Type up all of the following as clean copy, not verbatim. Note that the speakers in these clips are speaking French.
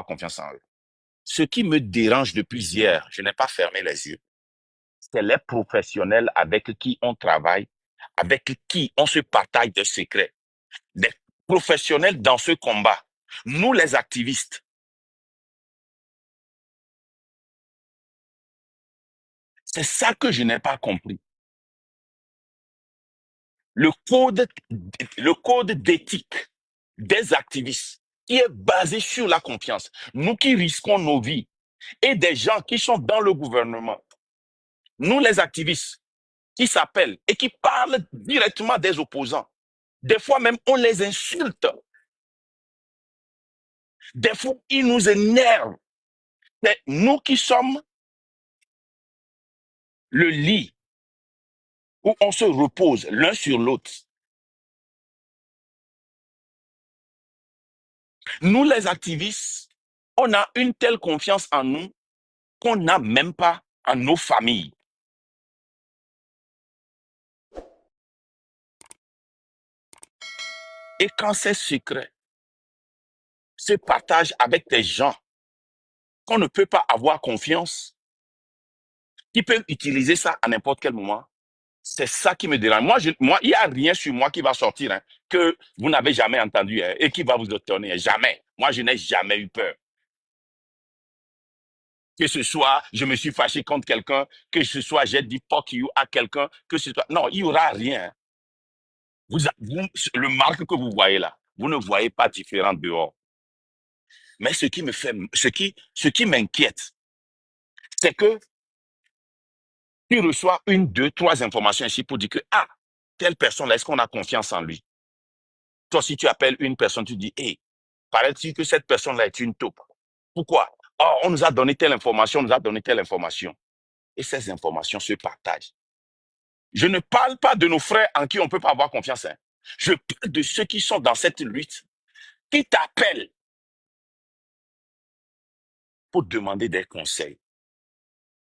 confiance en eux. Ce qui me dérange depuis hier, je n'ai pas fermé les yeux, c'est les professionnels avec qui on travaille, avec qui on se partage des secrets. Des professionnels dans ce combat. Nous, les activistes, c'est ça que je n'ai pas compris. Le code, le code d'éthique des activistes qui est basé sur la confiance. Nous qui risquons nos vies et des gens qui sont dans le gouvernement, nous les activistes qui s'appellent et qui parlent directement des opposants. Des fois même, on les insulte. Des fois, ils nous énervent. C'est nous qui sommes le lit où on se repose l'un sur l'autre. Nous, les activistes, on a une telle confiance en nous qu'on n'a même pas en nos familles. Et quand ces secrets se partagent avec des gens qu'on ne peut pas avoir confiance, qui peuvent utiliser ça à n'importe quel moment, c'est ça qui me dérange. Moi, il n'y a rien sur moi qui va sortir que vous n'avez jamais entendu et qui va vous étonner. Jamais. Moi, je n'ai jamais eu peur. Que ce soit, je me suis fâché contre quelqu'un, que ce soit, j'ai dit fuck you à quelqu'un, que ce soit. Non, il n'y aura rien. Le marque que vous voyez là, vous ne voyez pas différent dehors. Mais ce qui m'inquiète, c'est que tu reçois une, deux, trois informations ici pour dire que, ah, telle personne là, est-ce qu'on a confiance en lui? Toi, si tu appelles une personne, tu dis, hey, paraît-il que cette personne-là est une taupe. Pourquoi? Oh, on nous a donné telle information, on nous a donné telle information. Et ces informations se partagent. Je ne parle pas de nos frères en qui on ne peut pas avoir confiance. Je parle de ceux qui sont dans cette lutte, qui t'appellent pour demander des conseils.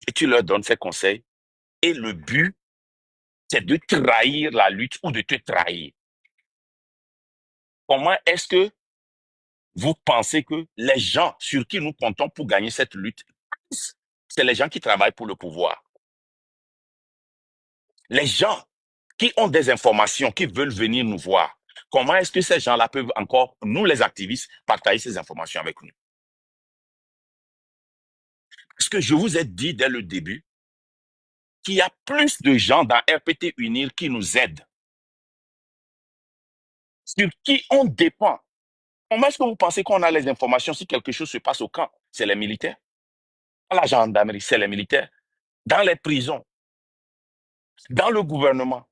Et tu leur donnes ces conseils. Et le but, c'est de trahir la lutte ou de te trahir. Comment est-ce que vous pensez que les gens sur qui nous comptons pour gagner cette lutte, c'est les gens qui travaillent pour le pouvoir? Les gens qui ont des informations, qui veulent venir nous voir, comment est-ce que ces gens-là peuvent encore, nous les activistes, partager ces informations avec nous? Parce que je vous ai dit dès le début qu'il y a plus de gens dans RPT Unir qui nous aident, sur qui on dépend. Comment est-ce que vous pensez qu'on a les informations si quelque chose se passe au camp? C'est les militaires. Dans la gendarmerie, c'est les militaires. Dans les prisons, dans le gouvernement.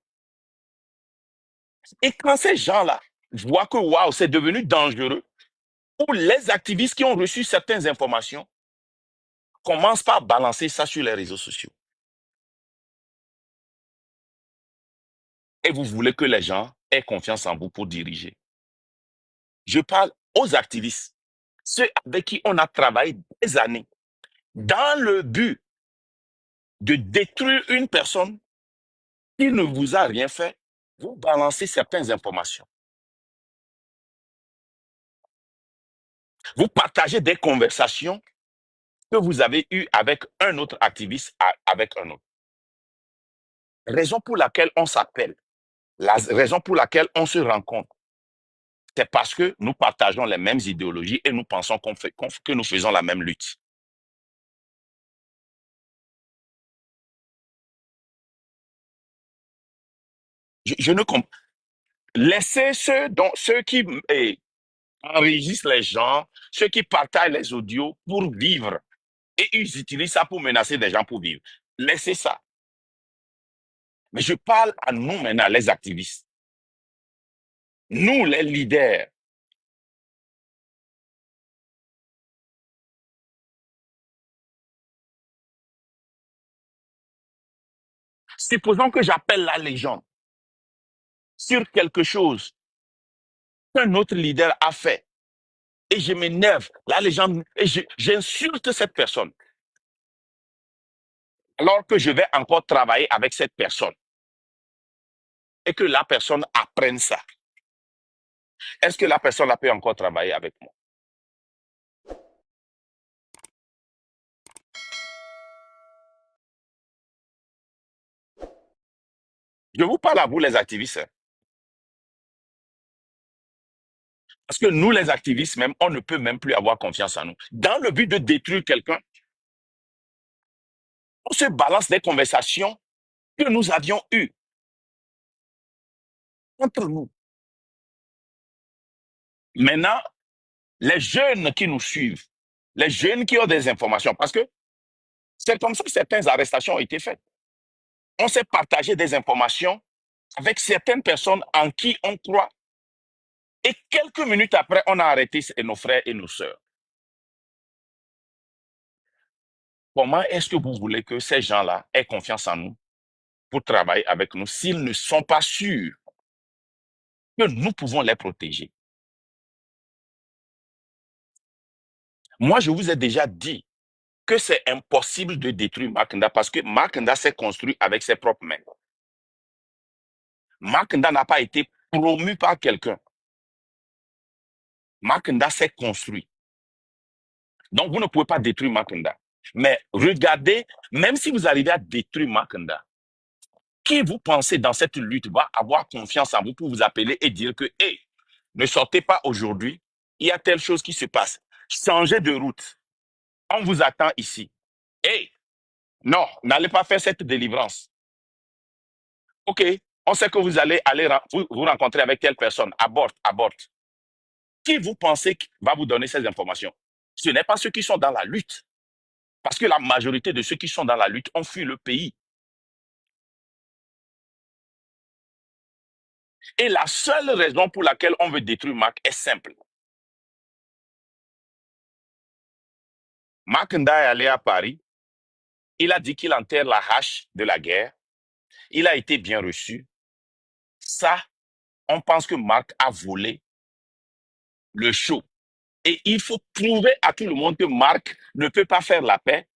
Et quand ces gens-là voient que, waouh, c'est devenu dangereux, ou les activistes qui ont reçu certaines informations commencent par balancer ça sur les réseaux sociaux. Et vous voulez que les gens aient confiance en vous pour diriger. Je parle aux activistes, ceux avec qui on a travaillé des années, dans le but de détruire une personne qui ne vous a rien fait, vous balancez certaines informations. Vous partagez des conversations que vous avez eues avec un autre activiste, avec un autre. Raison pour laquelle on s'appelle, la raison pour laquelle on se rencontre, c'est parce que nous partageons les mêmes idéologies et nous pensons que nous faisons la même lutte. Je ne comprends. Laissez ceux qui enregistrent les gens, ceux qui partagent les audios pour vivre. Et ils utilisent ça pour menacer des gens pour vivre. Laissez ça. Mais je parle à nous maintenant, les activistes. Nous, les leaders. Supposons que j'appelle la légende sur quelque chose qu'un autre leader a fait. Et je m'énerve, la légende, et j'insulte cette personne. Alors que je vais encore travailler avec cette personne. Et que la personne apprenne ça. Est-ce que la personne peut encore travailler avec moi? Je vous parle à vous, les activistes, hein. Parce que nous, les activistes, même, on ne peut même plus avoir confiance en nous. Dans le but de détruire quelqu'un, on se balance des conversations que nous avions eues entre nous. Maintenant, les jeunes qui nous suivent, les jeunes qui ont des informations, parce que c'est comme ça que certaines arrestations ont été faites. On s'est partagé des informations avec certaines personnes en qui on croit. Et quelques minutes après, on a arrêté nos frères et nos sœurs. Comment est-ce que vous voulez que ces gens-là aient confiance en nous pour travailler avec nous s'ils ne sont pas sûrs que nous pouvons les protéger? Moi, je vous ai déjà dit que c'est impossible de détruire Mackenda parce que Mackenda s'est construit avec ses propres mains. Mackenda n'a pas été promu par quelqu'un. Mackenda s'est construit. Donc, vous ne pouvez pas détruire Mackenda. Mais regardez, même si vous arrivez à détruire Mackenda, qui vous pensez dans cette lutte va avoir confiance en vous pour vous appeler et dire que, hey, ne sortez pas aujourd'hui, il y a telle chose qui se passe. Changez de route. On vous attend ici. Hey, non, n'allez pas faire cette délivrance. OK, on sait que vous allez vous rencontrer avec telle personne. Aborte, aborte. Qui vous pensez va vous donner ces informations? Ce n'est pas ceux qui sont dans la lutte. Parce que la majorité de ceux qui sont dans la lutte ont fui le pays. Et la seule raison pour laquelle on veut détruire Marc est simple. Marc Nda est allé à Paris. Il a dit qu'il enterre la hache de la guerre. Il a été bien reçu. Ça, on pense que Marc a volé le show. Et il faut prouver à tout le monde que Marc ne peut pas faire la paix.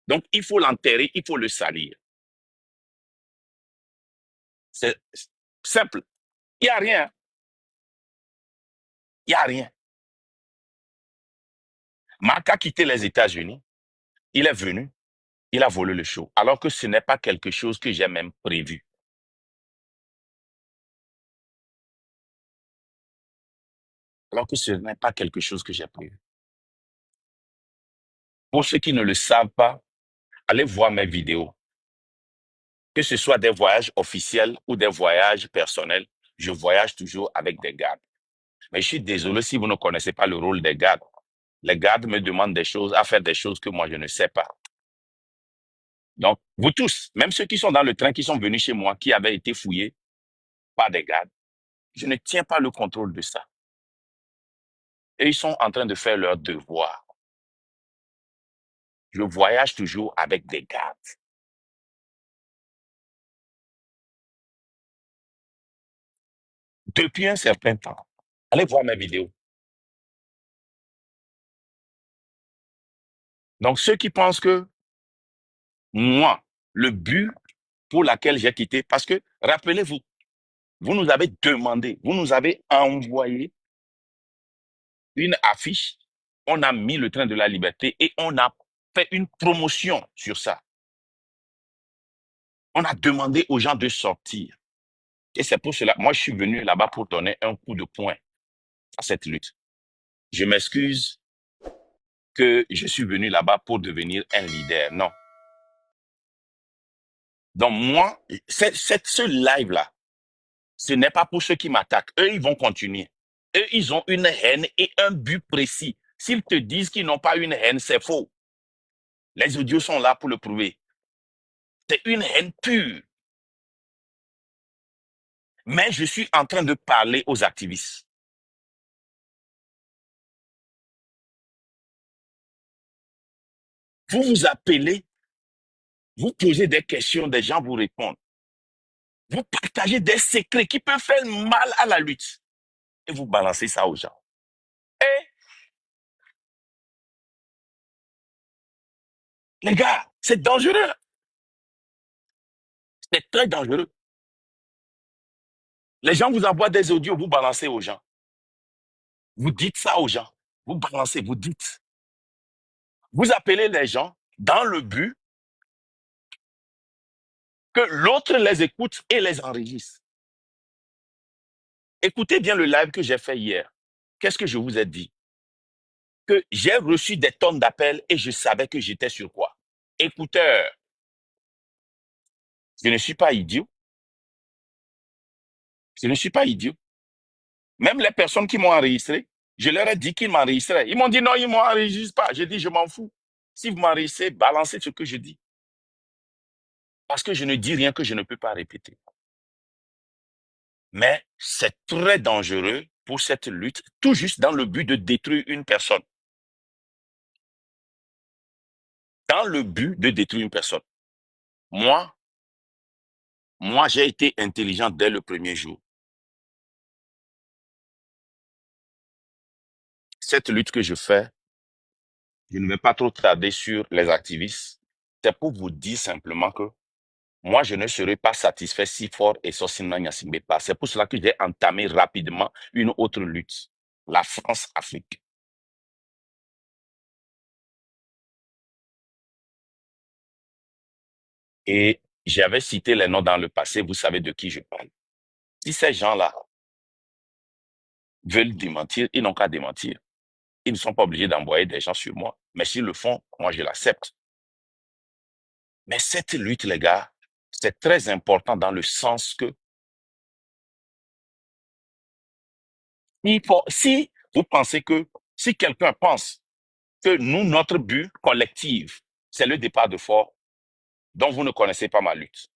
Donc, il faut l'enterrer, il faut le salir. C'est simple. Il n'y a rien. Il n'y a rien. Marc a quitté les États-Unis. Il est venu. Il a volé le show. Alors que ce n'est pas quelque chose que j'ai même prévu. Alors que ce n'est pas quelque chose que j'ai prévu. Pour ceux qui ne le savent pas, allez voir mes vidéos. Que ce soit des voyages officiels ou des voyages personnels, je voyage toujours avec des gardes. Mais je suis désolé si vous ne connaissez pas le rôle des gardes. Les gardes me demandent des choses, à faire des choses que moi je ne sais pas. Donc, vous tous, même ceux qui sont dans le train, qui sont venus chez moi, qui avaient été fouillés par des gardes, je ne tiens pas le contrôle de ça. Et ils sont en train de faire leur devoir. Je voyage toujours avec des gardes. Depuis un certain temps. Allez voir mes vidéos. Donc, ceux qui pensent que moi, le but pour lequel j'ai quitté, parce que, rappelez-vous, vous nous avez demandé, vous nous avez envoyé une affiche, on a mis le train de la liberté et on a fait une promotion sur ça. On a demandé aux gens de sortir. Et c'est pour cela, moi, je suis venu là-bas pour donner un coup de poing à cette lutte. Je m'excuse que je suis venu là-bas pour devenir un leader. Non. Donc, moi, ce live-là, ce n'est pas pour ceux qui m'attaquent. Eux, ils vont continuer. Eux, ils ont une haine et un but précis. S'ils te disent qu'ils n'ont pas une haine, c'est faux. Les audios sont là pour le prouver. C'est une haine pure. Mais je suis en train de parler aux activistes. Vous vous appelez, vous posez des questions, des gens vous répondent. Vous partagez des secrets qui peuvent faire mal à la lutte. Et vous balancez ça aux gens. Et les gars, c'est dangereux. C'est très dangereux. Les gens vous envoient des audios, vous balancez aux gens. Vous dites ça aux gens. Vous balancez, vous dites. Vous appelez les gens dans le but que l'autre les écoute et les enregistre. Écoutez bien le live que j'ai fait hier. Qu'est-ce que je vous ai dit? Que j'ai reçu des tonnes d'appels et je savais que j'étais sur quoi? Écouteur. Je ne suis pas idiot. Je ne suis pas idiot. Même les personnes qui m'ont enregistré, je leur ai dit qu'ils m'enregistraient. Ils m'ont dit non, ils ne m'enregistrent pas. J'ai dit, je m'en fous. Si vous m'enregistrez, balancez ce que je dis. Parce que je ne dis rien que je ne peux pas répéter. Mais c'est très dangereux pour cette lutte, tout juste dans le but de détruire une personne. Dans le but de détruire une personne. Moi, j'ai été intelligent dès le premier jour. Cette lutte que je fais, je ne vais pas trop tarder sur les activistes. C'est pour vous dire simplement que moi, je ne serai pas satisfait si fort et Sosina Nyasimbe pas. C'est pour cela que j'ai entamé rapidement une autre lutte. La France-Afrique. Et j'avais cité les noms dans le passé, vous savez de qui je parle. Si ces gens-là veulent démentir, ils n'ont qu'à démentir. Ils ne sont pas obligés d'envoyer des gens sur moi. Mais s'ils le font, moi, je l'accepte. Mais cette lutte, les gars, c'est très important dans le sens que si vous pensez que, si quelqu'un pense que nous, notre but collectif, c'est le départ de fort, dont vous ne connaissez pas ma lutte.